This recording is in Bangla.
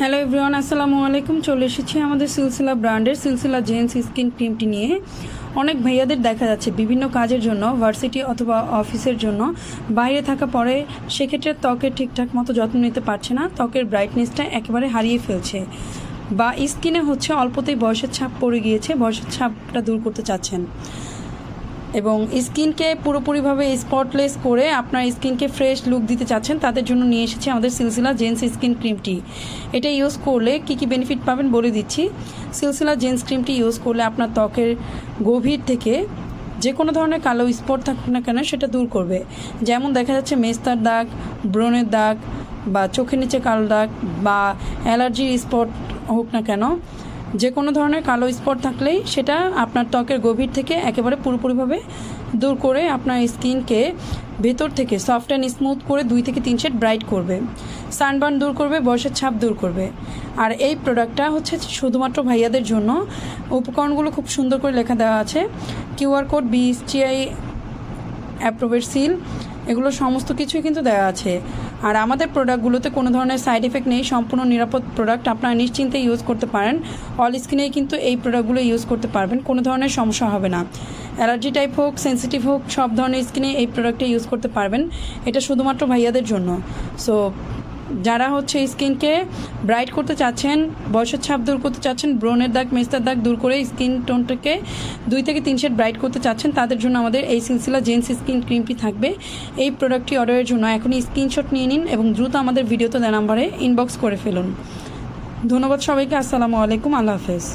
হ্যালো এভরিওয়ান, আসসালামু আলাইকুম। চলে এসেছি আমাদের সিলসিলা ব্র্যান্ডের সিলসিলা জেন্টস স্কিন ক্রিমটি নিয়ে। অনেক ভাইয়াদের দেখা যাচ্ছে বিভিন্ন কাজের জন্য, ভার্সিটি অথবা অফিসের জন্য বাইরে থাকা পরে সেক্ষেত্রে ত্বকের ঠিকঠাক মতো যত্ন নিতে পারছে না, ত্বকের ব্রাইটনেসটা একেবারে হারিয়ে ফেলছে, বা স্কিনে হচ্ছে অল্পতেই বয়সের ছাপ পড়ে গিয়েছে, বয়সের ছাপটা দূর করতে চাচ্ছেন এবং স্কিনকে পুরোপুরিভাবে স্পটলেস করে আপনার স্কিনকে ফ্রেশ লুক দিতে চাচ্ছেন, তাদের জন্য নিয়ে এসেছি আমাদের সিলসিলা জেন্টস স্কিন ক্রিমটি। এটা ইউজ করলে কী কী বেনিফিট পাবেন বলে দিচ্ছি। সিলসিলা জেন্টস ক্রিমটি ইউজ করলে আপনার ত্বকের গভীর থেকে যে কোনো ধরনের কালো স্পট থাকুক না কেন সেটা দূর করবে। যেমন দেখা যাচ্ছে মেস্তার দাগ, ব্রণের দাগ, বা চোখের নিচে কালো দাগ, বা অ্যালার্জির স্পট হোক না কেন, যে কোনো ধরনের কালো স্পট থাকলেই সেটা আপনার ত্বকের গভীর থেকে একেবারে পুরোপুরিভাবে দূর করে আপনার স্কিনকে ভেতর থেকে সফট অ্যান্ড স্মুথ করে 2 থেকে 3 শেড ব্রাইট করবে, সানবার্ন দূর করবে, বয়সের ছাপ দূর করবে। আর এই প্রোডাক্টটা হচ্ছে শুধুমাত্র ভাইয়াদের জন্য। উপকরণগুলো খুব সুন্দর করে লেখা দেওয়া আছে, QR কোড, BSTI অ্যাপ্রুভের সিল, এগুলো সমস্ত কিছুই কিন্তু দেওয়া আছে। আর আমাদের প্রোডাক্টগুলোতে কোনো ধরনের সাইড এফেক্ট নেই, সম্পূর্ণ নিরাপদ প্রোডাক্ট, আপনারা নিশ্চিন্তে ইউজ করতে পারেন। অল স্কিনেই কিন্তু এই প্রোডাক্টগুলো ইউজ করতে পারবেন, কোনো ধরনের সমস্যা হবে না। অ্যালার্জি টাইপ হোক, সেন্সিটিভ হোক, সব ধরনের স্কিনে এই প্রোডাক্টটা ইউজ করতে পারবেন। এটা শুধুমাত্র ভাইয়াদের জন্য। সো যারা হচ্ছে স্কিনকে ব্রাইট করতে চাচ্ছেন, বয়সের ছাপ দূর করতে চাচ্ছেন, ব্রণের দাগ, মেস্তার দাগ দূর করে স্কিন টোনটাকে 2 থেকে 3 শেড ব্রাইট করতে চাচ্ছেন, তাদের জন্য আমাদের এই সিলসিলা জেন্টস স্কিন ক্রিমটি থাকবে। এই প্রোডাক্টটি অর্ডারের জন্য এখনই স্ক্রিনশট নিয়ে নিন এবং দ্রুত আমাদের ভিডিওতে দেওয়া নাম্বারে ইনবক্স করে ফেলুন। ধন্যবাদ সবাইকে। আসসালামু আলাইকুম, আল্লাহ হাফেজ।